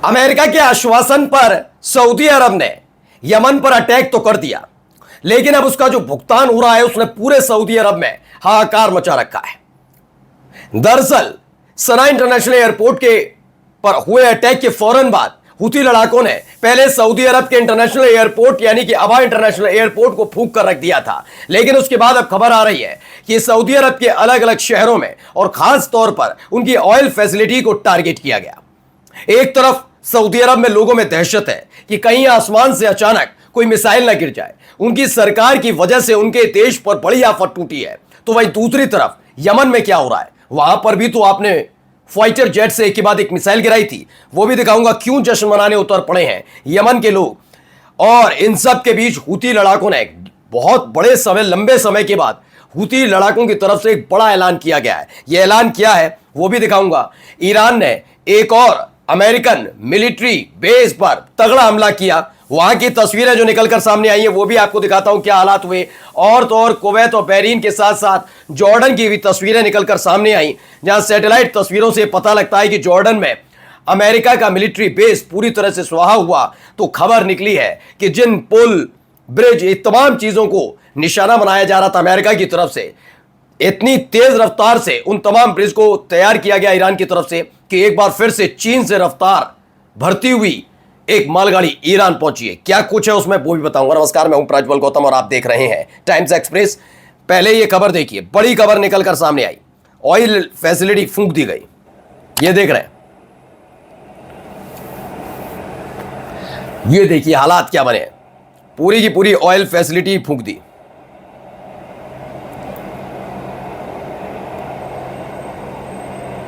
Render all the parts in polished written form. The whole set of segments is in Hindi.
अमेरिका के आश्वासन पर सऊदी अरब ने यमन पर अटैक तो कर दिया, लेकिन अब उसका जो भुगतान हो रहा है उसने पूरे सऊदी अरब में हाहाकार मचा रखा है। दरअसल सना इंटरनेशनल एयरपोर्ट के पर हुए अटैक के फौरन बाद हुती लड़ाकों ने पहले सऊदी अरब के इंटरनेशनल एयरपोर्ट यानी कि अबा इंटरनेशनल एयरपोर्ट को फूंक कर रख दिया था। लेकिन उसके बाद अब खबर आ रही है कि सऊदी अरब के अलग अलग शहरों में और खास तौर पर उनकी ऑयल फैसिलिटी को टारगेट किया गया। एक तरफ सऊदी अरब में लोगों में दहशत है कि कहीं आसमान से अचानक कोई मिसाइल ना गिर जाए, उनकी सरकार की वजह से उनके देश पर बड़ी आफत टूटी है। तो वहीं दूसरी तरफ यमन में क्या हो रहा है, वहां पर भी तो आपने फाइटर जेट से एक के बाद एक मिसाइल गिराई थी। वो भी दिखाऊंगा क्यों जश्न मनाने उतर पड़े हैं यमन के लोग। और इन सब के बीच हुती लड़ाकों ने बहुत बड़े समय लंबे समय के बाद हुती लड़ाकों की तरफ से एक बड़ा ऐलान किया गया है। यह ऐलान क्या है वो भी दिखाऊंगा। ईरान ने एक और अमेरिकन मिलिट्री बेस पर तगड़ा हमला किया। वहां की तस्वीरें जो निकलकर सामने आई है वो भी आपको दिखाता हूं क्या हालात हुए। और तो और कुवैत और बहरीन के साथ साथ जॉर्डन की भी तस्वीरें निकलकर सामने आई, जहां सैटेलाइट तस्वीरों से पता लगता है कि जॉर्डन में अमेरिका का मिलिट्री बेस पूरी तरह से सुहा हुआ। तो खबर निकली है कि जिन पुल ब्रिज ये तमाम चीजों को निशाना बनाया जा रहा था अमेरिका की तरफ से, इतनी तेज रफ्तार से उन तमाम ब्रिज को तैयार किया गया ईरान की तरफ से कि एक बार फिर से चीन से रफ्तार भरती हुई एक मालगाड़ी ईरान पहुंची है। क्या कुछ है उसमें वो भी बताऊंगा। नमस्कार, मैं हूं प्रज्वल गौतम और आप देख रहे हैं टाइम्स एक्सप्रेस। पहले ये खबर देखिए, बड़ी खबर निकलकर सामने आई, ऑयल फैसिलिटी फूंक दी गई। ये देख रहे हैं, ये देखिए हालात क्या बने हैं। पूरी की पूरी ऑयल फैसिलिटी फूंक दी।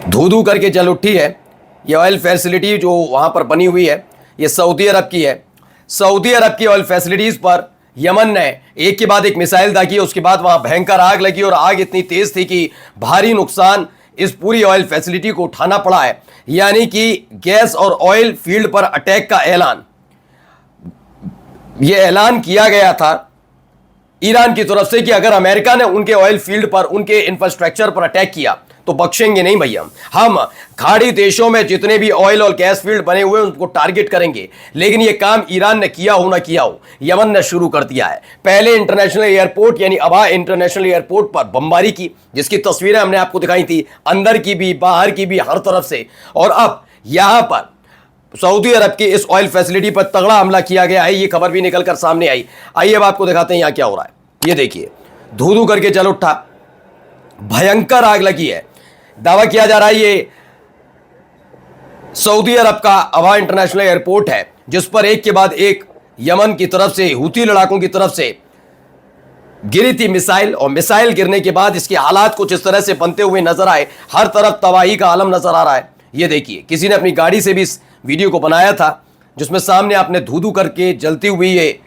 धू धू करके जल उठी है। ये ऑयल फैसिलिटी जो वहां पर बनी हुई है ये सऊदी अरब की है। सऊदी अरब की ऑयल फैसिलिटीज पर यमन ने एक के बाद एक मिसाइल दागी। उसके बाद वहां भयंकर आग लगी और आग इतनी तेज थी कि भारी नुकसान इस पूरी ऑयल फैसिलिटी को उठाना पड़ा है। यानी कि गैस और ऑयल फील्ड पर अटैक का ऐलान, यह ऐलान किया गया था ईरान की तरफ से कि अगर अमेरिका ने उनके ऑयल फील्ड पर, उनके इंफ्रास्ट्रक्चर पर अटैक किया तो बख्शेंगे नहीं भैया। हम खाड़ी देशों में जितने भी ऑयल और गैस फील्ड बने हुए हैं उनको टारगेट करेंगे। लेकिन यह काम ईरान ने किया हो ना किया हो, यमन ने शुरू कर दिया है। पहले इंटरनेशनल एयरपोर्ट यानी अबा इंटरनेशनल एयरपोर्ट पर बमबारी की, जिसकी तस्वीरें हमने आपको दिखाई थी, अंदर की भी बाहर की भी, हर तरफ से। और अब यहां पर सऊदी अरब की इस ऑयल फैसिलिटी पर तगड़ा हमला किया गया है। ये खबर भी निकलकर सामने आई। आइए अब आपको दिखाते हैं यहां क्या हो रहा है। ये देखिए, धू धू करके जल उठा, भयंकर आग लगी है। दावा किया जा रहा है ये सऊदी अरब का अबा इंटरनेशनल एयरपोर्ट है, जिस पर एक के बाद एक यमन की तरफ से, हुती लड़ाकों की तरफ से गिरी थी मिसाइल। और मिसाइल गिरने के बाद इसके हालात कुछ इस तरह से बनते हुए नजर आए। हर तरफ तबाही का आलम नजर आ रहा है। ये देखिए, किसी ने अपनी गाड़ी से भी इस वीडियो को बनाया था, जिसमें सामने आपने धू धू करके जलती हुई ये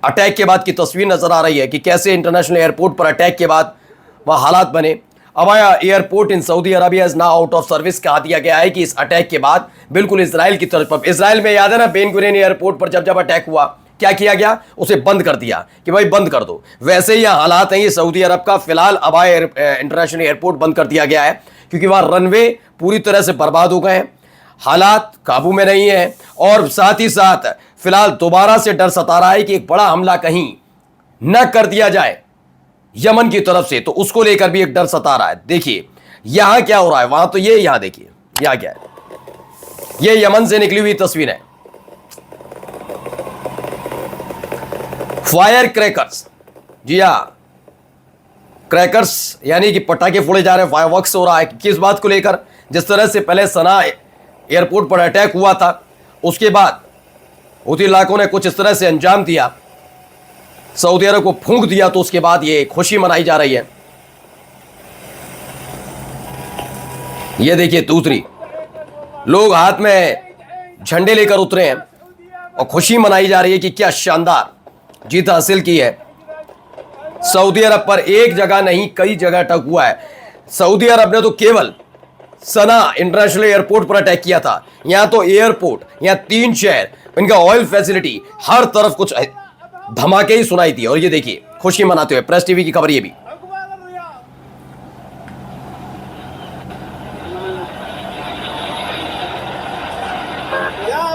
अटैक के बाद की तस्वीर नजर आ रही है कि कैसे इंटरनेशनल एयरपोर्ट पर अटैक के बाद वह हालात बने। अबा airport in Saudi Arabia is now out of service कहा दिया गया है कि इस अटैक के बाद बिल्कुल इजराइल की तरफ पर, इजराइल में याद है ना बेन गुरियन एयरपोर्ट पर जब जब अटैक हुआ क्या किया गया, उसे बंद कर दिया कि भाई बंद कर दो। वैसे ही हालात हैं ये सऊदी अरब का। फिलहाल अबा इंटरनेशनल एयरपोर्ट बंद कर दिया गया है क्योंकि वहां रनवे पूरी तरह से बर्बाद हो गए हैं, हालात काबू में नहीं है। और साथ ही साथ फिलहाल दोबारा से डर सता रहा है कि एक बड़ा हमला कहीं न कर दिया जाए यमन की तरफ से, तो उसको लेकर भी एक डर सता रहा है। देखिए यहां क्या हो रहा है, वहां तो ये, यहां देखिए यहां क्या है, ये यमन से निकली हुई तस्वीर है। फायर क्रैकर्स, जी हां, क्रैकर्स यानी कि पटाखे फोड़े जा रहे हैं, फायरवर्क्स हो रहा है। किस बात को लेकर, जिस तरह से पहले सना एयरपोर्ट पर अटैक हुआ था, उसके बाद हुती इलाकों ने कुछ इस तरह से अंजाम दिया, सऊदी अरब को फूंक दिया, तो उसके बाद ये खुशी मनाई जा रही है। ये देखिए दूसरी, लोग हाथ में झंडे लेकर उतरे हैं और खुशी मनाई जा रही है कि क्या शानदार जीत हासिल की है। सऊदी अरब पर एक जगह नहीं कई जगह अटैक हुआ है। सऊदी अरब ने तो केवल सना इंटरनेशनल एयरपोर्ट पर अटैक किया था, यहां तो एयरपोर्ट, यहां 3 शहर, इनका ऑयल फैसिलिटी, हर तरफ कुछ धमाके ही सुनाई थी। और ये देखिए खुशी मनाते हुए प्रेस टीवी की खबर ये भी।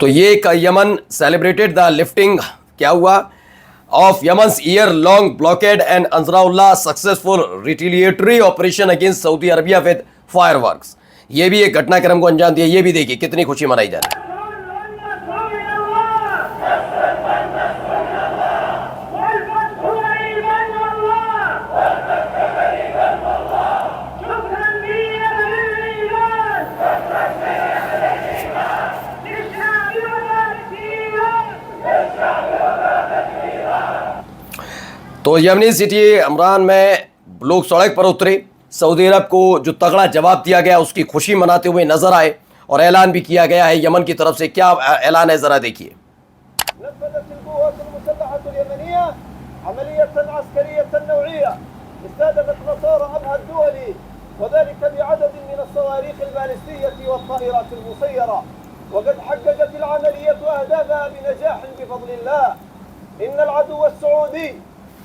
तो ये यमन सेलिब्रेटेड द लिफ्टिंग क्या हुआ of Yemen's year long blockade and Ansarullah successful retaliatory operation against Saudi Arabia with fireworks. ये भी एक घटनाक्रम को अंजाम दिया। ये भी देखिए कितनी खुशी मनाई जा रही है। तो यमनी सिटी अमरान में लोग सड़क पर उतरे। सऊदी अरब को जो तगड़ा जवाब दिया गया उसकी खुशी मनाते हुए नजर आए और ऐलान भी किया गया है यमन की तरफ से। क्या ऐलान है जरा देखिए।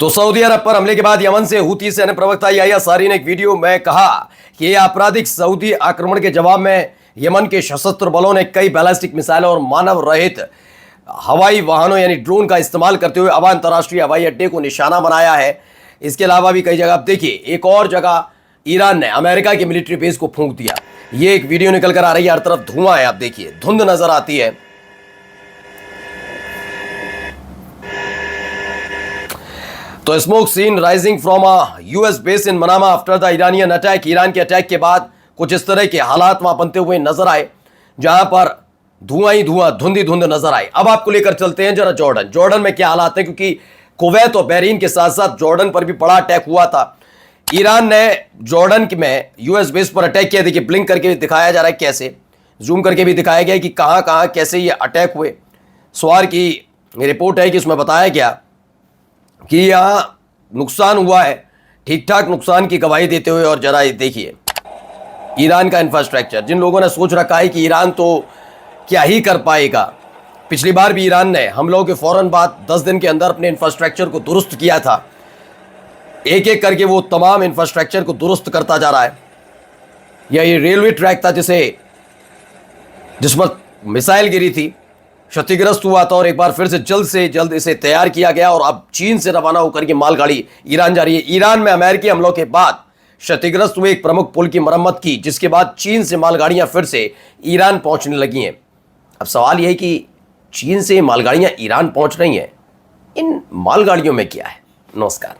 तो सऊदी अरब पर हमले के बाद यमन से हूती सेना प्रवक्ता याह्या सारी ने एक वीडियो में कहा कि यह आपराधिक सऊदी आक्रमण के जवाब में यमन के सशस्त्र बलों ने कई बैलिस्टिक मिसाइलों और मानव रहित हवाई वाहनों यानी ड्रोन का इस्तेमाल करते हुए अब अंतर्राष्ट्रीय हवाई अड्डे को निशाना बनाया है। इसके अलावा भी कई जगह आप देखिए एक और जगह ईरान ने अमेरिका की मिलिट्री बेस को फूंक दिया। ये एक वीडियो निकल कर आ रही है, हर तरफ धुआं है, आप देखिए धुंध नजर आती है। तो smoke scene rising from a US base in Manama after the Iranian attack. Iran के अटैक के बाद कुछ इस तरह के हालात वहां बनते हुए नजर आए जहां पर धुआं ही धुआं धुंध ही धुंध नजर आए। अब आपको लेकर चलते हैं जरा जॉर्डन। जॉर्डन में क्या हालात है, क्योंकि कुवैत और बहरीन के साथ साथ जॉर्डन पर भी बड़ा अटैक हुआ था। ईरान ने जॉर्डन में यूएस बेस पर अटैक किया। देखिए ब्लिंक करके भी दिखाया जा रहा है, कैसे जूम करके भी दिखाया गया कि कहां कहां कैसे ये अटैक हुए। सवार की रिपोर्ट है कि उसमें बताया गया कि यहां नुकसान हुआ है, ठीक ठाक नुकसान की गवाही देते हुए। और जरा देखिए ईरान का इंफ्रास्ट्रक्चर, जिन लोगों ने सोच रखा है कि ईरान तो क्या ही कर पाएगा। पिछली बार भी ईरान ने हमलों के फौरन बाद 10 दिन के अंदर अपने इंफ्रास्ट्रक्चर को दुरुस्त किया था। एक एक करके वो तमाम इंफ्रास्ट्रक्चर को दुरुस्त करता जा रहा है। ये रेलवे ट्रैक था जिस पर मिसाइल गिरी थी, क्षतिग्रस्त हुआ था और एक बार फिर से जल्द इसे तैयार किया गया और अब चीन से रवाना होकर के मालगाड़ी ईरान जा रही है। ईरान में अमेरिकी हमलों के बाद क्षतिग्रस्त हुए एक प्रमुख पुल की मरम्मत की, जिसके बाद चीन से मालगाड़ियां फिर से ईरान पहुंचने लगी हैं। अब सवाल यह है कि चीन से मालगाड़ियां ईरान पहुंच रही हैं, इन मालगाड़ियों में क्या है। नमस्कार।